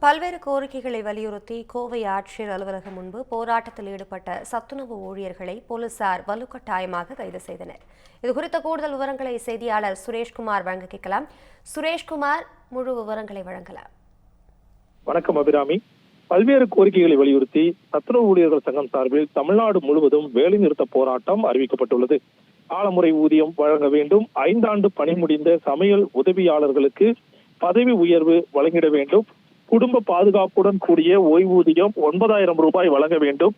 பல்வேறு கோரிக்கைகளை வலியுறுத்தி கோவை ஆட்சியர் அலுவலகம் முன்பு போராட்டத்தில் ஈடுபட்ட சத்துணவு ஊழியர்களை போலீசார் வலுக்கட்டாயமாக கைது செய்தனர். இதுகுறித்த கூடுதல் விவரங்களை செய்தியாளர் சுரேஷ்குமார் வழங்க கேட்கலாம். சுரேஷ்குமார், முழு விவரங்களை வழங்கலாம். வணக்கம் அபிராமி. பல்வேறு கோரிக்கைகளை வலியுறுத்தி சத்துணவு ஊழியர்கள் சங்கம் சார்பில் தமிழ்நாடு முழுவதும் வேலைநிறுத்த போராட்டம் அறிவிக்கப்பட்டுள்ளது. காலமுறை ஊதியம் வழங்க வேண்டும், 5 ஆண்டு பணி முடிந்த சமையல் உதவியாளர்களுக்கு பதவி உயர்வு வழங்கிட வேண்டும், குடும்ப பாதுகாப்புடன் கூடிய ஓய்வூதியம் 9,000 ரூபாய் வழங்க வேண்டும்,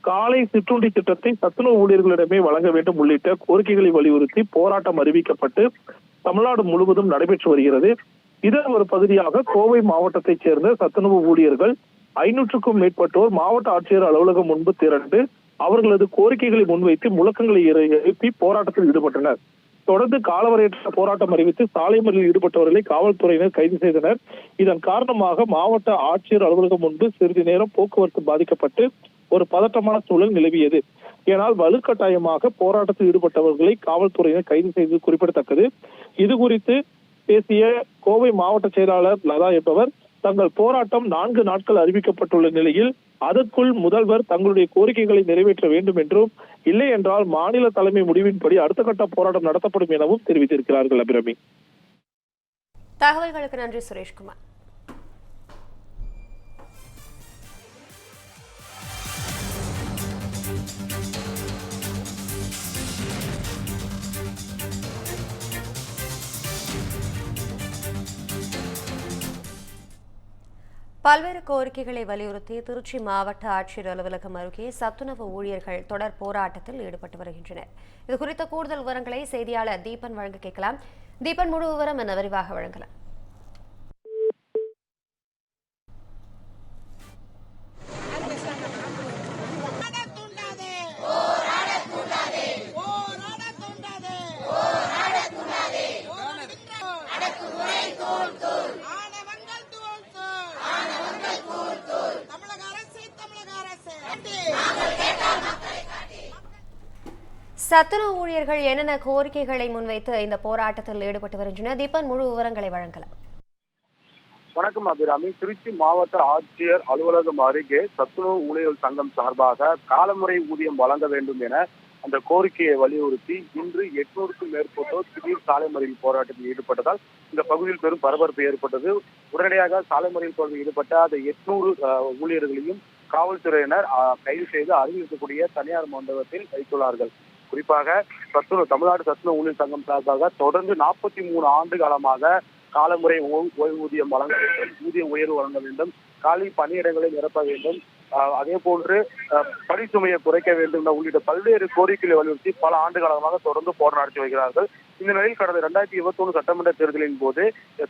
காலை சிற்றுண்டி திட்டத்தை சத்துணவு ஊழியர்களிடமே வழங்க வேண்டும் உள்ளிட்ட கோரிக்கைகளை வலியுறுத்தி போராட்டம் அறிவிக்கப்பட்டு தமிழ்நாடு முழுவதும் நடைபெற்று வருகிறது. இதன் ஒரு பகுதியாக கோவை மாவட்டத்தைச் சேர்ந்த சத்துணவு ஊழியர்கள் 500க்கும் மேற்பட்டோர் மாவட்ட ஆட்சியர் அலுவலகம் முன்பு திரண்டு அவர்களது கோரிக்கைகளை முன்வைத்து முழக்கங்களை எழுப்பி போராட்டத்தில் ஈடுபட்டனர். தொடர்ந்து காலவரையற்ற போராட்டம் அறிவித்து சாலை மறியலில் ஈடுபட்டவர்களை காவல்துறையினர் கைது செய்தனர். இதன் காரணமாக மாவட்ட ஆட்சியர் அலுவலகம் முன்பு சிறிது நேரம் போக்குவரத்து பாதிக்கப்பட்டு ஒரு பதட்டமான சூழல் நிலவியது. ஏனால் வலுக்கட்டாயமாக போராட்டத்தில் ஈடுபட்டவர்களை காவல்துறையினர் கைது செய்தது குறிப்பிடத்தக்கது. இது குறித்து பேசிய கோவை மாவட்ட செயலாளர் லதா என்பவர், தங்கள் போராட்டம் 4 நாட்கள் அறிவிக்கப்பட்டுள்ள நிலையில் அதற்குள் முதல்வர் தங்களுடைய கோரிக்கைகளை நிறைவேற்ற வேண்டும் என்றும், இல்லை என்றால் மாநில தலைமை முடிவின்படி அடுத்த கட்ட போராட்டம் நடத்தப்படும் எனவும் தெரிவித்திருக்கிறார்கள். அபிராமி, தகவல்களுக்கு நன்றி சுரேஷ்குமார். பல்வேறு கோரிக்கைகளை வலியுறுத்தி திருச்சி மாவட்ட ஆட்சியர் அலுவலகம் அருகே சத்துணவு ஊழியர்கள் தொடர் போராட்டத்தில் ஈடுபட்டு வருகின்றனர். இதுகுறித்த கூடுதல் விவரங்களை செய்தியாளர் தீபன் வழங்க கேட்கலாம். தீபன், முழு விவரம் என விரிவாக வழங்கலாம். சத்துணவு ஊழியர்கள் என்னென்ன கோரிக்கைகளை முன்வைத்து இந்த போராட்டத்தில் ஈடுபட்டு வருகின்றனர்? தீபன், முழு விவரங்களை வழங்கலாம். வணக்கம் அபிராமி. திருச்சி மாவட்ட ஆட்சியர் அலுவலகம் அருகே சத்துணவு ஊழியர்கள் சங்கம் சார்பாக காலமுறை ஊதியம் வழங்க வேண்டும் என அந்த கோரிக்கையை வலியுறுத்தி இன்று 800க்கும் மேற்பட்டோர் திடீர் சாலை மறியல் போராட்டத்தில் ஈடுபட்டதால் இந்த பகுதியில் பெரும் பரபரப்பு ஏற்பட்டது. உடனடியாக சாலை மறியல் போராட்டத்தில் ஈடுபட்ட அந்த 800 ஊழியர்களையும் காவல்துறையினர் கைது செய்து அருகில் இருக்கக்கூடிய தனியார் மண்டபத்தில் வைத்துள்ளார்கள். குறிப்பாக தமிழ்நாடு சத்துணவு ஊழியர் சங்கம் சார்பாக தொடர்ந்து 43 ஆண்டு காலமாக காலமுறை ஓய்வூதியம் வழங்க வேண்டும், ஊதிய உயர்வு வழங்க வேண்டும், காலி பணியிடங்களை நிரப்ப வேண்டும், அதே போன்று பணி சுமையை குறைக்க வேண்டும் உள்ளிட்ட பல்வேறு கோரிக்கைகளை வலியுறுத்தி பல ஆண்டு காலமாக தொடர்ந்து போராட்டம் நடத்தி வருகிறார்கள். இந்த நிலையில் கடந்த 2021 சட்டமன்ற தேர்தலின் போது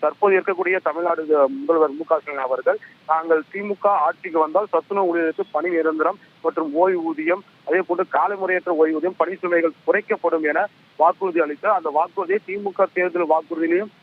தற்போது இருக்கக்கூடிய தமிழ்நாடு முதல்வர் மு.க.ஸ்டாலின் அவர்கள், நாங்கள் திமுக ஆட்சிக்கு வந்தால் சத்துணவு ஊழியருக்கு பணி நிரந்தரம் மற்றும் ஓய்வூதியம், அதே போன்று காலமுறையற்ற ஓய்வூதியம், பணி சுமைகள் குறைக்கப்படும் என வாக்குறுதி அளித்தார். அந்த வாக்குறுதியை திமுக தேர்தல் வாக்குறுதியிலையும்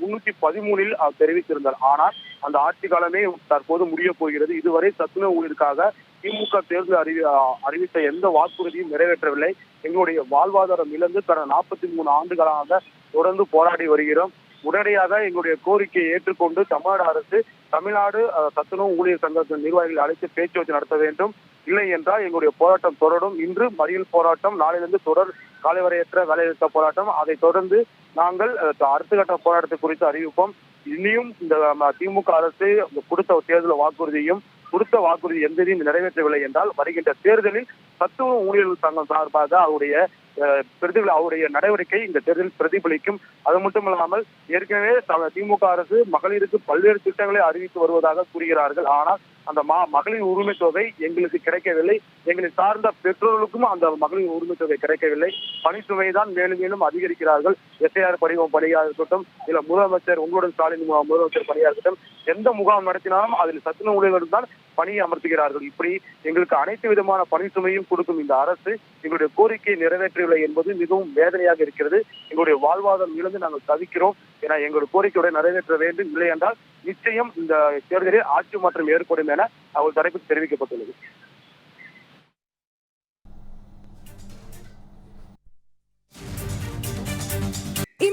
313 தெரிவித்திருந்தார். ஆனால் அந்த ஆட்சி காலமே தற்போது முடிய போகிறது. இதுவரை சத்துணவு ஊழியருக்காக திமுக தேர்தல் அறிவித்த எந்த வாக்குறுதியும் நிறைவேற்றவில்லை. எங்களுடைய வாழ்வாதாரம் இழந்து கடந்த 43 ஆண்டுகளாக தொடர்ந்து போராடி வருகிறோம். உடனடியாக எங்களுடைய கோரிக்கையை ஏற்றுக்கொண்டு தமிழ்நாடு அரசு தமிழ்நாடு சத்துணவு ஊழியர் சங்கத்தின் நிர்வாகிகளை அழைத்து பேச்சுவார்த்தை நடத்த வேண்டும். இல்லை என்றால் எங்களுடைய போராட்டம் தொடரும். இன்று மறியல் போராட்டம், நாளிலிருந்து தொடர் காலவரையற்ற வேலைநிறுத்த போராட்டம். அதை தொடர்ந்து நாங்கள் அடுத்த கட்ட போராட்டத்தை குறித்து அறிவிப்போம். இனியும் இந்த திமுக அரசு கொடுத்த தேர்தல் வாக்குறுதியும் கொடுத்த வாக்குறுதி எந்ததையும் நிறைவேற்றவில்லை என்றால் வருகின்ற தேர்தலில் சத்துணவு ஊழியர்கள் சங்கம் சார்பாக அவருடைய நடவடிக்கை இந்த தேர்தலில் பிரதிபலிக்கும். அது மட்டுமில்லாமல் ஏற்கனவே திமுக அரசு மகளிருக்கு பல்வேறு திட்டங்களை அறிவித்து வருவதாக கூறுகிறார்கள். ஆனால் அந்த மகளிர் உரிமை தொகை எங்களுக்கு கிடைக்கவில்லை. எங்களை சார்ந்த பெற்றோர்களுக்கும் அந்த மகளிர் உரிமை தொகை கிடைக்கவில்லை. பணி சுமைதான் மேலும் மேலும் அதிகரிக்கிறார்கள். எஸ்ஐஆர் படிவம் பணியாக இருக்கட்டும், இல்ல முதலமைச்சர் உங்களுடன் ஸ்டாலின் முதலமைச்சர் பணியாக இருக்கட்டும், எந்த முகாம் நடத்தினாலும் அதில் சத்துணவு ஊழியர்கள் தான் பணியை அமர்த்துகிறார்கள். இப்படி எங்களுக்கு அனைத்து விதமான பணி சுமையும் கொடுக்கும் இந்த அரசு எங்களுடைய கோரிக்கையை நிறைவேற்றவில்லை என்பது மிகவும் வேதனையாக இருக்கிறது. எங்களுடைய வாழ்வாதாரம் இழந்து நாங்கள் தவிக்கிறோம். என எங்களுடைய கோரிக்கையுடன் நிறைவேற்ற வேண்டும். இல்லை என்றால் நிச்சயம் இந்த தேர்தலில் ஆட்சி மாற்றம் ஏற்படும் என அவர்கள் தரப்பில் தெரிவிக்கப்பட்டுள்ளது.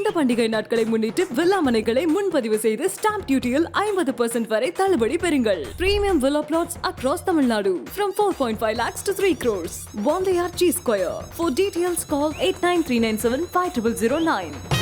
இந்த பண்டிகை நாட்களை முன்னிட்டு வில்லா மனைகளை முன்பதிவு செய்து ஸ்டாம்ப் டியூட்டியில் 50% வரை தள்ளுபடி பெறுங்கள். Premium villa plots across Tamil Nadu from 4.5 lakhs to 3 crores. Wandeyar G Square. For details call 8939750009.